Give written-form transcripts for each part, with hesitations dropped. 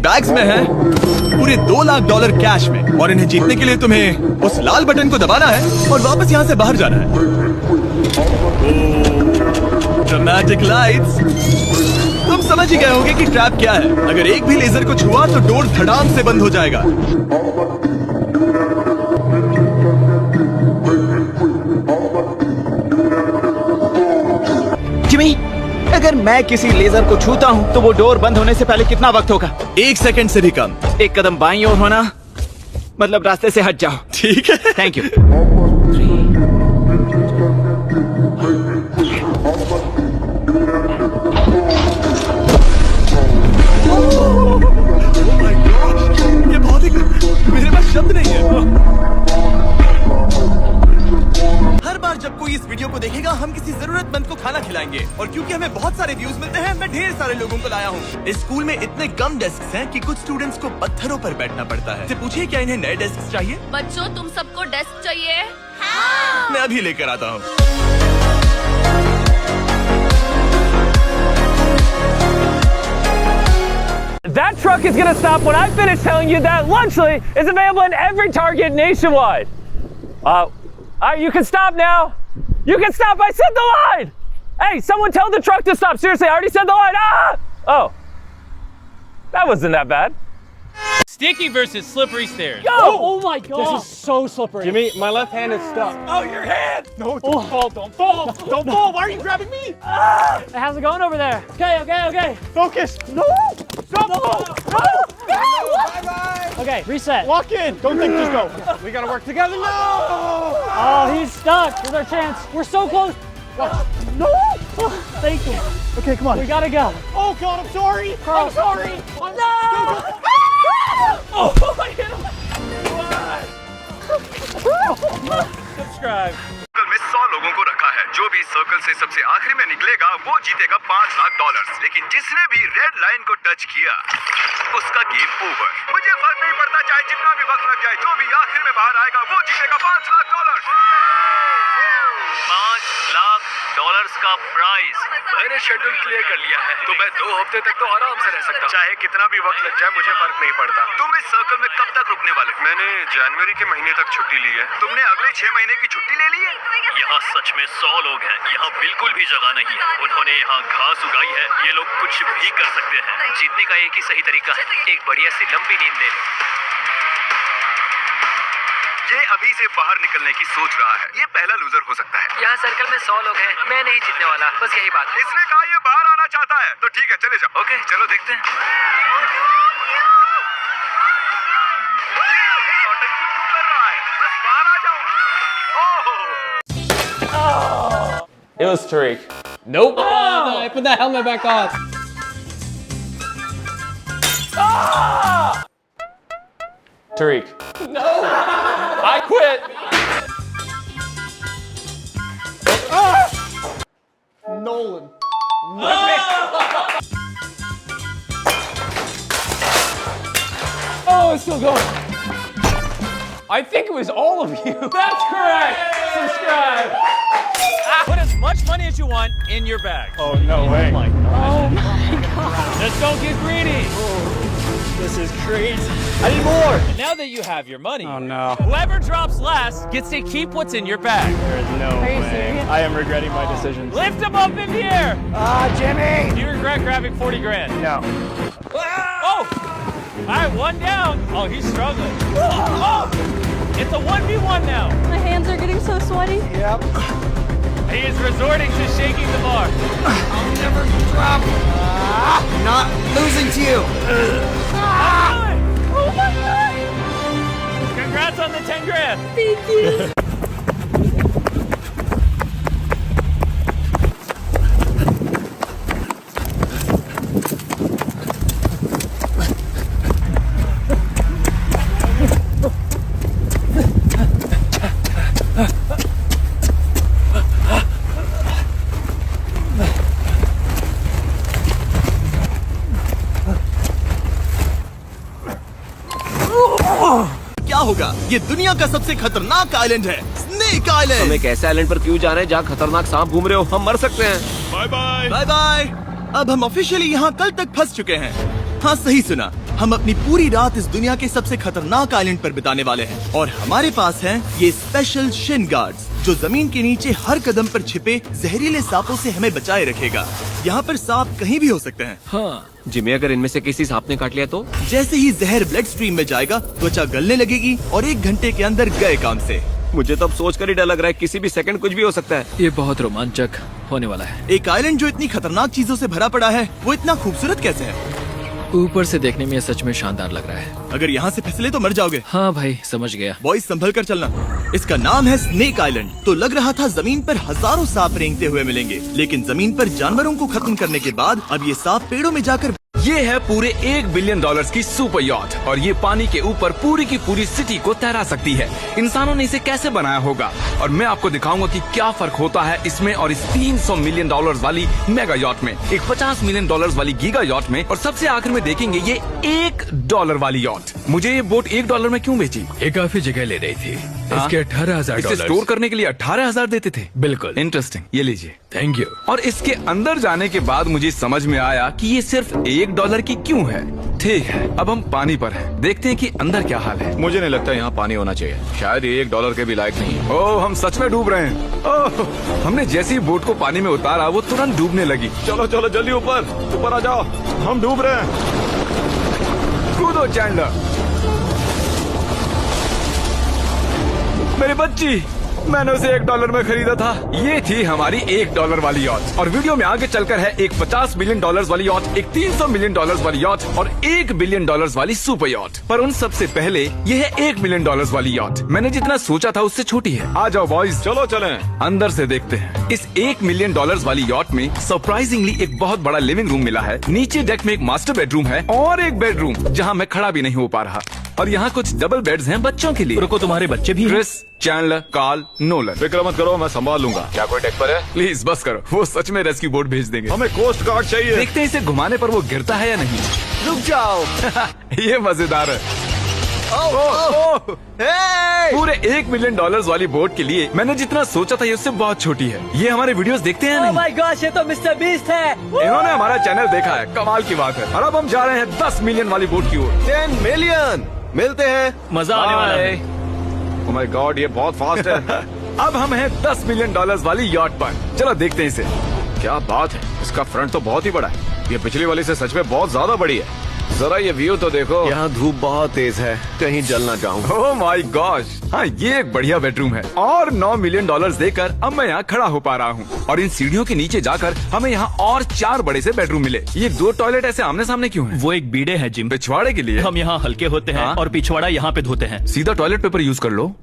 Bags में है पूरे $2 लाख कैश में, और इन्हें जीतने के लिए तुम्हें उस लाल बटन को दबाना है और वापस यहाँ से बाहर जाना है। Dramatic lights. तुम समझ ही गए होंगे कि ट्रैप क्या है। अगर एक भी लेजर को छुआ तो डोर धड़ाम से बंद हो जाएगा। जिमी, अगर मैं किसी लेजर को छूता हूँ तो वो डोर बंद होने से पहले कितना वक्त होगा? 1 सेकंड से भी कम। एक कदम बाईं ओर होना, मतलब रास्ते से हट जाओ। ठीक है, थैंक यू। ये बहुत ही, मेरे पास शब्द नहीं है। हर बार जब कोई इस वीडियो को देखेगा हम किसी जरूरतमंद को खाना खिलाएंगे, और क्योंकि हमें बहुत सारे व्यूज मिलते हैं मैं ढेर सारे लोगों को लाया हूँ। इस स्कूल में इतने कम डेस्क हैं कि कुछ स्टूडेंट्स को पत्थरों पर बैठना पड़ता है। पूछिए क्या इन्हें नए डेस्क चाहिए? बच्चों, तुम सबको डेस्क चाहिए? हाँ। मैं अभी लेकर आता हूँ। That truck is going to stop when I finish telling you that Lunchly is available in every Target nationwide. You can stop now. You can stop. I said the line. Hey, someone tell the truck to stop. Seriously, I already said the line. Ah! Oh. That wasn't that bad. Sticky versus slippery stairs. Go! Oh my God. This is so slippery. Jimmy, my left hand is stuck. Oh, your hand! No, don't fall, don't fall! Don't fall! Why are you grabbing me? How's it going over there? Okay. Focus! No! Don't fall! No! Bye-bye! Okay, reset. Walk in! Don't think, just go. We gotta work together. No! Oh, he's stuck. Here's our chance. We're so close. No! Thank you. Okay, come on. We gotta go. Oh, God, I'm sorry! Carl. I'm sorry! No! Oh, Subscribe. Circle में 100 लोगों को रखा है। जो भी circle से सबसे आखिरी में निकलेगा वो जीतेगा $5 लाख। लेकिन जिसने भी रेड लाइन को टच किया उसका गेम ओवर। मुझे फर्क नहीं पड़ता चाहे जितना भी वक्त लग जाए, जो भी आखिर में बाहर आएगा वो जीतेगा $5 लाख। $5 लाख का प्राइज। मैंने शेड्यूल क्लियर कर लिया है तो मैं 2 हफ्ते तक तो आराम से रह सकता हूँ। चाहे कितना भी वक्त लग जाए मुझे फर्क नहीं पड़ता। तुम इस सर्कल में कब तक रुकने वाले? मैंने जनवरी के महीने तक छुट्टी ली है। तुमने अगले 6 महीने की छुट्टी ले ली है? यहाँ सच में 100 लोग हैं। यहाँ बिल्कुल भी जगह नहीं है। उन्होंने यहाँ घास उगाई है। ये लोग कुछ भी कर सकते हैं। जीतने का एक ही सही तरीका है, एक बढ़िया सी लंबी नींद ले लो। ये अभी से बाहर निकलने की सोच रहा है। ये पहला लूजर हो सकता है। यहाँ सर्कल में 100 लोग हैं, मैं नहीं जीतने वाला, बस यही बात। इसने कहा ये बाहर आना चाहता है, तो ठीक है चले जाओ। ओके चलो देखते हैं। ये नौटंकी क्यों कर रहा है? बस बाहर आ जाओ। It was Tariq. Nope. Oh, no, I put that helmet back on. Tariq. No. I quit. Nolan. Oh, it's still going. I think it was all of you. That's correct. Subscribe. Put as much money as you want in your bag. Oh, no way. Oh my God. Just don't get greedy. This is crazy. I need more. And now that you have your money, Oh, no. whoever drops last gets to keep what's in your bag. There is no Are you way. serious? I am regretting my decisions. Lift them up in the air. Jimmy! Do you regret grabbing 40 grand? No. Oh! All right, one down. Oh, he's struggling. Oh! It's a 1v1 now. My hands are getting so sweaty. Yep. He is resorting to shaking the bar. I'll never drop. Not losing to you. Oh my God! Congrats on the 10 grand. Thank you. क्या होगा? ये दुनिया का सबसे खतरनाक island है, snake island. हम एक ऐसे आइलैंड पर क्यों जा रहे हैं जहाँ खतरनाक सांप घूम रहे हो? हम मर सकते हैं। Bye bye. Bye bye. अब हम ऑफिशियली यहाँ कल तक फंस चुके हैं। हाँ सही सुना, हम अपनी पूरी रात इस दुनिया के सबसे खतरनाक आइलैंड पर बिताने वाले हैं और हमारे पास हैं ये स्पेशल शिन गार्ड्स जो जमीन के नीचे हर कदम पर छिपे जहरीले सांपों से हमें बचाए रखेगा। यहाँ पर सांप कहीं भी हो सकते हैं। हाँ जिम्मी, अगर इनमें से किसी सांप ने काट लिया तो? जैसे ही जहर ब्लड स्ट्रीम में जाएगा त्वचा गलने लगेगी और 1 घंटे के अंदर गए काम से। मुझे तो अब सोच कर ही डर लग रहा है, किसी भी सेकंड कुछ भी हो सकता है। ये बहुत रोमांचक होने वाला है। एक आइलैंड जो इतनी खतरनाक चीजों से भरा पड़ा है वो इतना खूबसूरत कैसे है? ऊपर से देखने में ये सच में शानदार लग रहा है। अगर यहाँ से फिसले तो मर जाओगे। हाँ भाई, समझ गया। बॉयज संभल कर चलना। इसका नाम है स्नेक आइलैंड। तो लग रहा था जमीन पर हजारों सांप रेंगते हुए मिलेंगे, लेकिन जमीन पर जानवरों को खत्म करने के बाद अब ये सांप पेड़ों में जाकर ये है पूरे $1 बिलियन की सुपर यॉट और ये पानी के ऊपर पूरी की पूरी सिटी को तैरा सकती है। इंसानों ने इसे कैसे बनाया होगा और मैं आपको दिखाऊंगा कि क्या फर्क होता है इसमें और इस $300 मिलियन वाली मेगा यॉट में, एक $50 मिलियन वाली गीगा यॉट में, और सबसे आखिर में देखेंगे ये $1 वाली यॉट। मुझे ये बोट $1 में क्यों बेची? ये काफी जगह ले रही थी। इसके $18,000 स्टोर करने के लिए 18,000 देते थे। बिल्कुल। इंटरेस्टिंग, ये लीजिए। Thank you. और इसके अंदर जाने के बाद मुझे समझ में आया कि ये सिर्फ $1 की क्यों है। ठीक है, अब हम पानी पर हैं। देखते हैं कि अंदर क्या हाल है। मुझे नहीं लगता यहाँ पानी होना चाहिए, शायद ये $1 के भी लायक नहीं है। ओह, हम सच में डूब रहे हैं। ओह, हमने जैसे ही बोट को पानी में उतारा वो तुरंत डूबने लगी। चलो चलो जल्दी ऊपर आ जाओ, हम डूब रहे हैं। कूदो चैंडलर। मेरी बच्ची, मैंने उसे $1 में खरीदा था। ये थी हमारी $1 वाली यॉट। और वीडियो में आगे चलकर है एक $50 मिलियन वाली यॉट, एक $300 मिलियन वाली यॉट और $1 बिलियन वाली सुपर यॉट। पर उन सबसे पहले ये है $1 मिलियन वाली यॉट। मैंने जितना सोचा था उससे छोटी है। आ जाओ बॉयज, चलो चलें। अंदर से देखते हैं। इस $1 मिलियन वाली यॉट में सरप्राइजिंगली एक बहुत बड़ा लिविंग रूम मिला है। नीचे डेक में एक मास्टर बेडरूम है और एक बेडरूम जहाँ मैं खड़ा भी नहीं हो पा रहा। और यहाँ कुछ डबल बेड्स हैं बच्चों के लिए। रुको, तुम्हारे बच्चे भी हैं? Chris, Chandler, Carl, Nolan. फिक्र मत करो, मैं संभाल लूंगा। क्या कोई टेक पर है? प्लीज बस करो, वो सच में रेस्क्यू बोट भेज देंगे। हमें कोस्ट गार्ड चाहिए। देखते हैं इसे घुमाने पर वो गिरता है या नहीं। रुक जाओ। ये मजेदार है। पूरे $1 मिलियन वाली बोट के लिए मैंने जितना सोचा था ये उससे बहुत छोटी है। ये हमारे वीडियोस देखते हैं नहीं? गॉश, ये तो मिस्टर बीस्ट है। इन्होंने हमारा चैनल देखा है, कमाल की बात है। और अब हम जा रहे हैं 10 मिलियन वाली बोट की ओर। 10 मिलियन मिलते हैं। मजा आने वाला है। ओह माय गॉड, ये बहुत फास्ट है। अब हम हैं $10 मिलियन वाली यॉट पर। चलो देखते हैं इसे। क्या बात है, इसका फ्रंट तो बहुत ही बड़ा है। ये पिछली वाली से सच में बहुत ज्यादा बड़ी है। जरा ये व्यू तो देखो। यहाँ धूप बहुत तेज है, कहीं जल ना जाऊँ। ओह माय गॉश, हाँ ये एक बढ़िया बेडरूम है। और $9 मिलियन देकर अब मैं यहाँ खड़ा हो पा रहा हूँ। और इन सीढ़ियों के नीचे जाकर हमें यहाँ और 4 बड़े से बेडरूम मिले। ये 2 टॉयलेट ऐसे आमने सामने क्यों हैं? वो एक बीड़े है जिम, पिछवाड़े के लिए। हम यहाँ हल्के होते हैं हाँ? और पिछवाड़ा यहाँ पे धोते हैं। सीधा टॉयलेट पेपर यूज कर लो।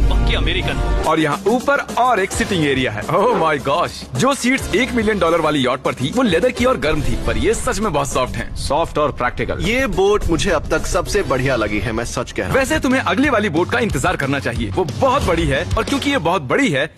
पक्की अमेरिकन। और यहाँ ऊपर और एक सिटिंग एरिया है। ओह माय गॉश, जो सीट्स $1 मिलियन वाली यॉट पर थी वो लेदर की और गर्म थी, पर ये सच में बहुत सॉफ्ट हैं। सॉफ्ट और प्रैक्टिकल। ये बोट मुझे अब तक सबसे बढ़िया लगी है, मैं सच कह रहा हूँ। वैसे तुम्हें अगली वाली बोट का इंतजार करना चाहिए, वो बहुत बड़ी है। और क्योंकि ये बहुत बड़ी है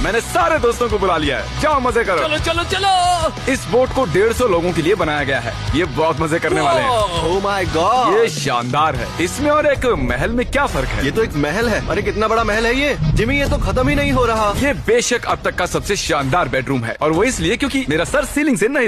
मैंने सारे दोस्तों को बुला लिया है। जाओ मजे करो। चलो चलो चलो। इस बोट को 150 लोगों के लिए बनाया गया है। ये बहुत मजे करने वाले हैं। ओह माय गॉड, ये शानदार है। इसमें और एक महल में क्या फर्क है? ये तो एक महल है। अरे कितना बड़ा महल है ये जिमी, ये तो खत्म ही नहीं हो रहा। ये बेशक अब तक का सबसे शानदार बेडरूम है और वो इसलिए क्योंकि मेरा सर सीलिंग से नहीं